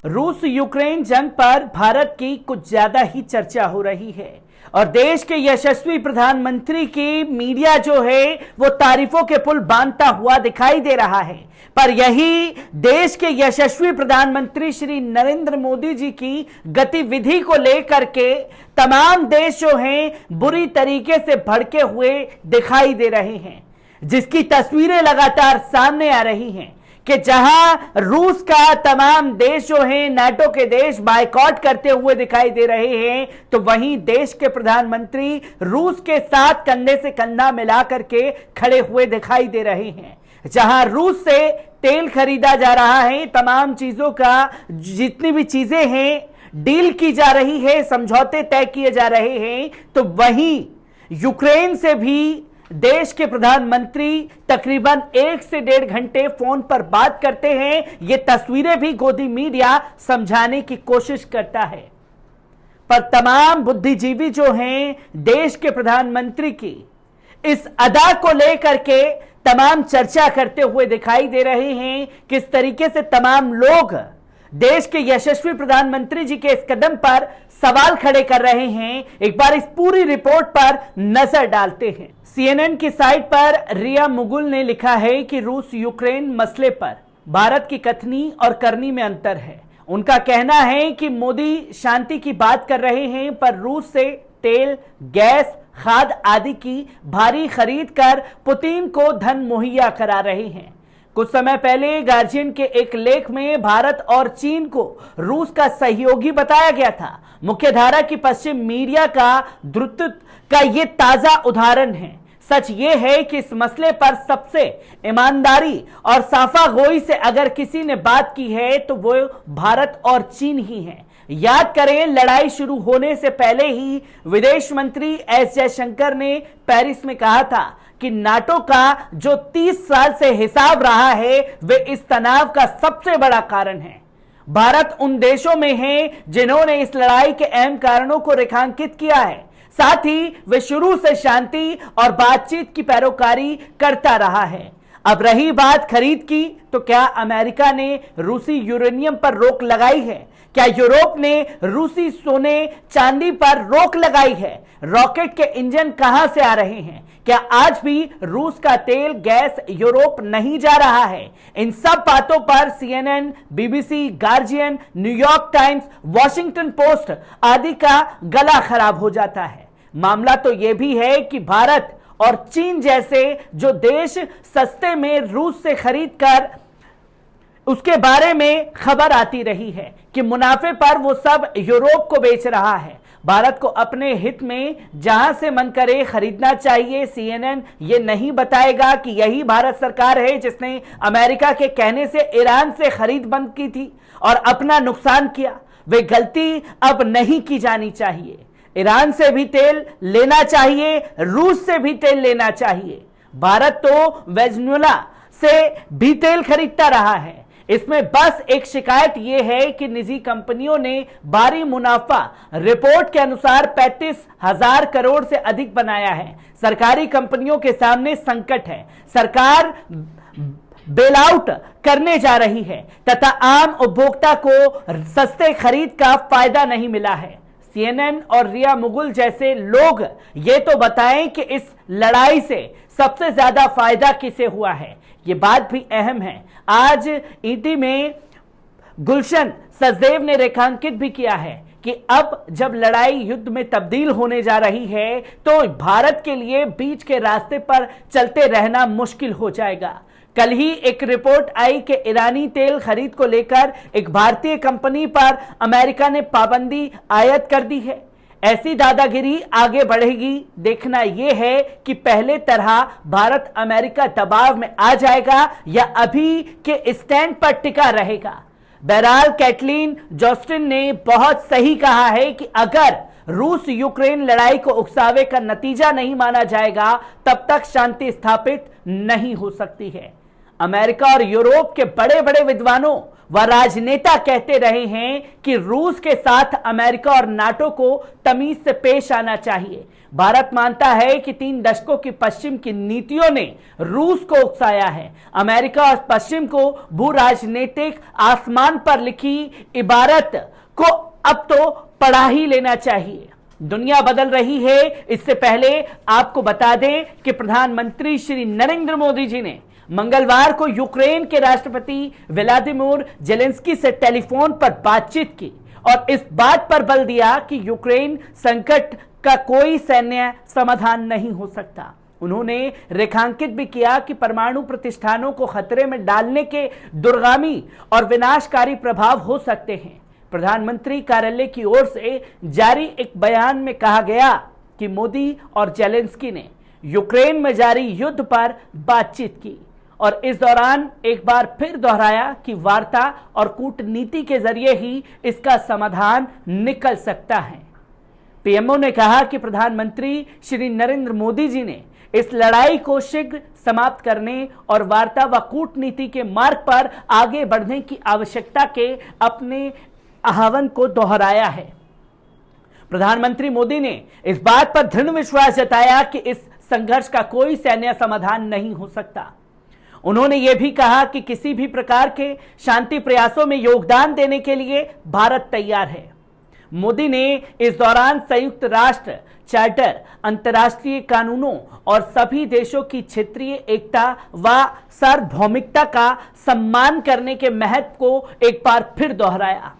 रूस यूक्रेन जंग पर भारत की कुछ ज्यादा ही चर्चा हो रही है और देश के यशस्वी प्रधानमंत्री की मीडिया जो है वो तारीफों के पुल बांधता हुआ दिखाई दे रहा है। पर यही देश के यशस्वी प्रधानमंत्री श्री नरेंद्र मोदी जी की गतिविधि को लेकर के तमाम देश जो हैं बुरी तरीके से भड़के हुए दिखाई दे रहे हैं, जिसकी तस्वीरें लगातार सामने आ रही हैं कि जहां रूस का तमाम देश जो हैं नाटो के देश बायकॉट करते हुए दिखाई दे रहे हैं, तो वहीं देश के प्रधानमंत्री रूस के साथ कंधे से कंधा मिलाकर के खड़े हुए दिखाई दे रहे हैं। जहां रूस से तेल खरीदा जा रहा है, तमाम चीजों का जितनी भी चीजें हैं डील की जा रही है, समझौते तय किए जा रहे हैं, तो वहीं यूक्रेन से भी देश के प्रधानमंत्री तकरीबन 1 से 1.5 घंटे फोन पर बात करते हैं। ये तस्वीरें भी गोदी मीडिया समझाने की कोशिश करता है, पर तमाम बुद्धिजीवी जो हैं देश के प्रधानमंत्री की इस अदा को लेकर के तमाम चर्चा करते हुए दिखाई दे रहे हैं। किस तरीके से तमाम लोग देश के यशस्वी प्रधानमंत्री जी के इस कदम पर सवाल खड़े कर रहे हैं, एक बार इस पूरी रिपोर्ट पर नजर डालते हैं। CNN की साइट पर रिया मुगुल ने लिखा है कि रूस यूक्रेन मसले पर भारत की कथनी और करनी में अंतर है। उनका कहना है कि मोदी शांति की बात कर रहे हैं, पर रूस से तेल, गैस, खाद आदि की भारी खरीद कर पुतिन को धन मुहैया करा रहे हैं। कुछ समय पहले गार्जियन के एक लेख में भारत और चीन को रूस का सहयोगी बताया गया था। मुख्यधारा की पश्चिम मीडिया का द्रुतत्व का ये ताजा उदाहरण है। सच ये है कि इस मसले पर सबसे ईमानदारी और साफागोई से अगर किसी ने बात की है तो वो भारत और चीन ही है। याद करें, लड़ाई शुरू होने से पहले ही विदेश मंत्री एस जयशंकर ने पेरिस में कहा था कि नाटो का जो 30 साल से हिसाब रहा है वे इस तनाव का सबसे बड़ा कारण है। भारत उन देशों में है जिन्होंने इस लड़ाई के अहम कारणों को रेखांकित किया है। साथ ही वे शुरू से शांति और बातचीत की पैरोकारी करता रहा है। अब रही बात खरीद की, तो क्या अमेरिका ने रूसी यूरेनियम पर रोक लगाई है? क्या यूरोप ने रूसी सोने चांदी पर रोक लगाई है? रॉकेट के इंजन कहां से आ रहे हैं? क्या आज भी रूस का तेल, गैस यूरोप नहीं जा रहा है? इन सब बातों पर CNN, BBC, guardian, New York times, Washington post आदि का गला खराब हो जाता है। मामला तो यह भी है कि भारत और चीन जैसे जो देश सस्ते में रूस से खरीद कर उसके बारे में खबर आती रही है कि मुनाफे पर वो सब यूरोप को बेच रहा है। भारत को अपने हित में जहां से मन करे खरीदना चाहिए। CNN ये नहीं बताएगा कि यही भारत सरकार है जिसने अमेरिका के कहने से ईरान से खरीद बंद की थी और अपना नुकसान किया। वे गलती अब नहीं की जानी चाहिए। ईरान से भी तेल लेना चाहिए, रूस से भी तेल लेना चाहिए। भारत तो वेनेजुएला से भी तेल खरीदता रहा है। इसमें बस एक शिकायत यह है कि निजी कंपनियों ने भारी मुनाफा रिपोर्ट के अनुसार 35,000 करोड़ से अधिक बनाया है। सरकारी कंपनियों के सामने संकट है। सरकार बेल आउट करने जा रही है तथा आम उपभोक्ता को सस्ते खरीद का फायदा नहीं मिला है। CNN और रिया मुगुल जैसे लोग ये तो बताएं कि इस लड़ाई से सबसे ज्यादा फायदा किसे हुआ है। ये बात भी अहम है। आज ET में गुलशन सचदेव ने रेखांकित भी किया है कि अब जब लड़ाई युद्ध में तब्दील होने जा रही है तो भारत के लिए बीच के रास्ते पर चलते रहना मुश्किल हो जाएगा। कल ही एक रिपोर्ट आई कि ईरानी तेल खरीद को लेकर एक भारतीय कंपनी पर अमेरिका ने पाबंदी आयत कर दी है। ऐसी दादागिरी आगे बढ़ेगी। देखना यह है कि पहले तरह भारत अमेरिका दबाव में आ जाएगा या अभी के स्टैंड पर टिका रहेगा। बहरहाल कैटलीन जॉस्टिन ने बहुत सही कहा है कि अगर रूस यूक्रेन लड़ाई को उकसावे का नतीजा नहीं माना जाएगा तब तक शांति स्थापित नहीं हो सकती है। अमेरिका और यूरोप के बड़े बड़े विद्वानों वह राजनेता कहते रहे हैं कि रूस के साथ अमेरिका और नाटो को तमीज से पेश आना चाहिए। भारत मानता है कि 3 दशकों की पश्चिम की नीतियों ने रूस को उकसाया है। अमेरिका और पश्चिम को भू राजनीतिक आसमान पर लिखी इबारत को अब तो पढ़ा ही लेना चाहिए। दुनिया बदल रही है। इससे पहले आपको बता दें कि प्रधानमंत्री श्री नरेंद्र मोदी जी ने मंगलवार को यूक्रेन के राष्ट्रपति व्लादिमीर जेलेंस्की से टेलीफोन पर बातचीत की और इस बात पर बल दिया कि यूक्रेन संकट का कोई सैन्य समाधान नहीं हो सकता। उन्होंने रेखांकित भी किया कि परमाणु प्रतिष्ठानों को खतरे में डालने के दूरगामी और विनाशकारी प्रभाव हो सकते हैं। प्रधानमंत्री कार्यालय की ओर से जारी एक बयान में कहा गया कि मोदी और जेलेंस्की ने यूक्रेन में जारी युद्ध पर बातचीत की और इस दौरान एक बार फिर दोहराया कि वार्ता और कूटनीति के जरिए ही इसका समाधान निकल सकता है। पीएमओ ने कहा कि प्रधानमंत्री श्री नरेंद्र मोदी जी ने इस लड़ाई को शीघ्र समाप्त करने और वार्ता व कूटनीति के मार्ग पर आगे बढ़ने की आवश्यकता के अपने आह्वान को दोहराया है। प्रधानमंत्री मोदी ने इस बात पर दृढ़ विश्वास जताया कि इस संघर्ष का कोई सैन्य समाधान नहीं हो सकता। उन्होंने यह भी कहा कि किसी भी प्रकार के शांति प्रयासों में योगदान देने के लिए भारत तैयार है। मोदी ने इस दौरान संयुक्त राष्ट्र चार्टर, अंतर्राष्ट्रीय कानूनों और सभी देशों की क्षेत्रीय एकता व सार्वभौमिकता का सम्मान करने के महत्व को एक बार फिर दोहराया।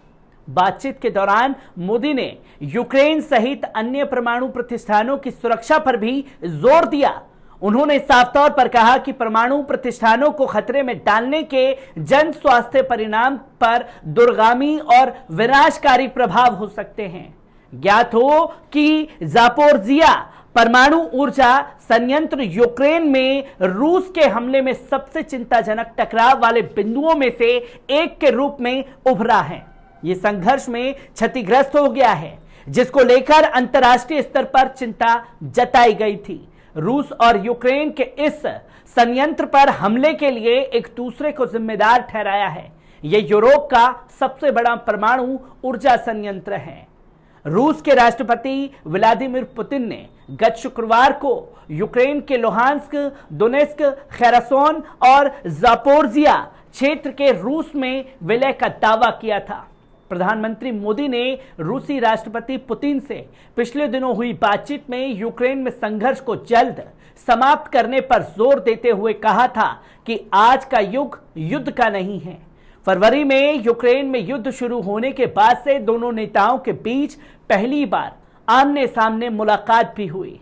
बातचीत के दौरान मोदी ने यूक्रेन सहित अन्य परमाणु प्रतिष्ठानों की सुरक्षा पर भी जोर दिया। उन्होंने साफ तौर पर कहा कि परमाणु प्रतिष्ठानों को खतरे में डालने के जन स्वास्थ्य परिणाम पर दूरगामी और विनाशकारी प्रभाव हो सकते हैं। ज्ञात हो कि जापोरिजिया परमाणु ऊर्जा संयंत्र यूक्रेन में रूस के हमले में सबसे चिंताजनक टकराव वाले बिंदुओं में से एक के रूप में उभरा है। यह संघर्ष में क्षतिग्रस्त हो गया है, जिसको लेकर अंतर्राष्ट्रीय स्तर पर चिंता जताई गई थी। रूस और यूक्रेन के इस संयंत्र पर हमले के लिए एक दूसरे को जिम्मेदार ठहराया है। यह यूरोप का सबसे बड़ा परमाणु ऊर्जा संयंत्र है। रूस के राष्ट्रपति व्लादिमीर पुतिन ने गत शुक्रवार को यूक्रेन के लुहांस्क, दोनेत्स्क, खेरसोन और जापोरिजिया क्षेत्र के रूस में विलय का दावा किया था। प्रधानमंत्री मोदी ने रूसी राष्ट्रपति पुतिन से पिछले दिनों हुई बातचीत में यूक्रेन में संघर्ष को जल्द समाप्त करने पर जोर देते हुए कहा था कि आज का युग युद्ध का नहीं है। फरवरी में यूक्रेन में युद्ध शुरू होने के बाद से दोनों नेताओं के बीच पहली बार आमने सामने मुलाकात भी हुई।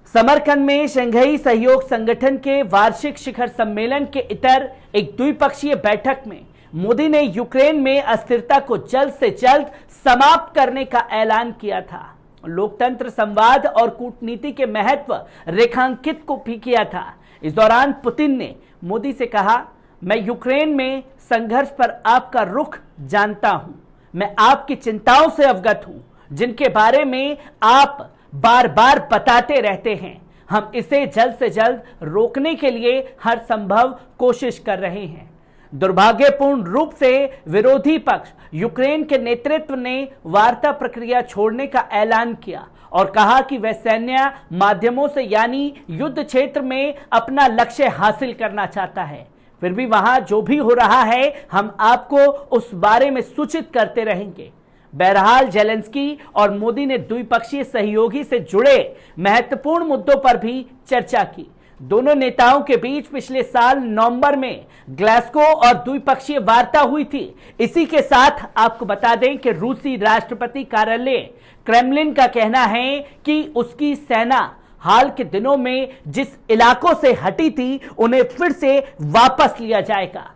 समरकंद में शंघाई सहयोग संगठन के वार्षिक शिखर सम्मेलन के इतर एक द्विपक्षीय बैठक में मोदी ने यूक्रेन में अस्थिरता को जल्द से जल्द समाप्त करने का ऐलान किया था। लोकतंत्र, संवाद और कूटनीति के महत्व रेखांकित को भी किया था। इस दौरान पुतिन ने मोदी से कहा, मैं यूक्रेन में संघर्ष पर आपका रुख जानता हूं। मैं आपकी चिंताओं से अवगत हूं, जिनके बारे में आप बार बार बताते रहते हैं। हम इसे जल्द से जल्द रोकने के लिए हर संभव कोशिश कर रहे हैं। दुर्भाग्यपूर्ण रूप से विरोधी पक्ष यूक्रेन के नेतृत्व ने वार्ता प्रक्रिया छोड़ने का ऐलान किया और कहा कि वह सैन्य माध्यमों से यानी युद्ध क्षेत्र में अपना लक्ष्य हासिल करना चाहता है। फिर भी वहां जो भी हो रहा है, हम आपको उस बारे में सूचित करते रहेंगे। बहरहाल जेलेंस्की और मोदी ने द्विपक्षीय सहयोगी से जुड़े महत्वपूर्ण मुद्दों पर भी चर्चा की। दोनों नेताओं के बीच पिछले साल नवंबर में ग्लासगो और द्विपक्षीय वार्ता हुई थी। इसी के साथ आपको बता दें कि रूसी राष्ट्रपति कार्यालय क्रेमलिन का कहना है कि उसकी सेना हाल के दिनों में जिस इलाकों से हटी थी, उन्हें फिर से वापस लिया जाएगा।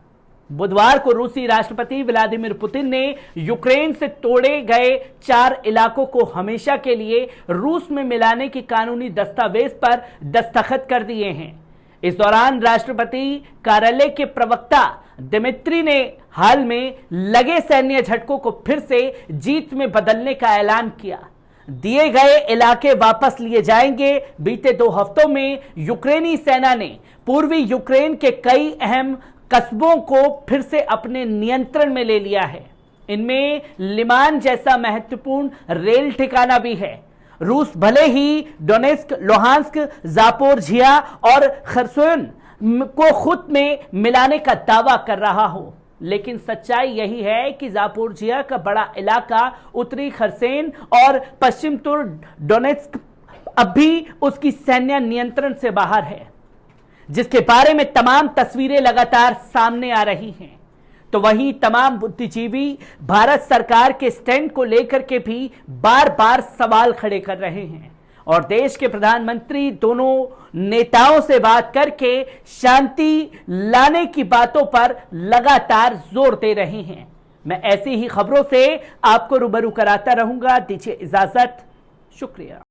बुधवार को रूसी राष्ट्रपति व्लादिमीर पुतिन ने यूक्रेन से तोड़े गए 4 इलाकों को हमेशा के लिए रूस में मिलाने की कानूनी दस्तावेज पर दस्तखत कर दिए हैं। इस दौरान राष्ट्रपति कार्यालय के प्रवक्ता दिमित्री ने हाल में लगे सैन्य झटकों को फिर से जीत में बदलने का ऐलान किया। दिए गए इलाके वापस लिए जाएंगे। बीते 2 हफ्तों में यूक्रेनी सेना ने पूर्वी यूक्रेन के कई अहम कस्बों को फिर से अपने नियंत्रण में ले लिया है। इनमें लिमान जैसा महत्वपूर्ण रेल ठिकाना भी है। रूस भले ही डोनेस्क, लोहांस्क, जापोरझिया और खरसोन को खुद में मिलाने का दावा कर रहा हो, लेकिन सच्चाई यही है कि जापोरझिया का बड़ा इलाका उत्तरी खरसेन और पश्चिम तुर डोनेस्क अब भी उसकी सैन्य नियंत्रण से बाहर है, जिसके बारे में तमाम तस्वीरें लगातार सामने आ रही हैं। तो वहीं तमाम बुद्धिजीवी भारत सरकार के स्टैंड को लेकर के भी बार बार सवाल खड़े कर रहे हैं और देश के प्रधानमंत्री दोनों नेताओं से बात करके शांति लाने की बातों पर लगातार जोर दे रहे हैं। मैं ऐसी ही खबरों से आपको रूबरू कराता रहूंगा। दीजिए इजाजत, शुक्रिया।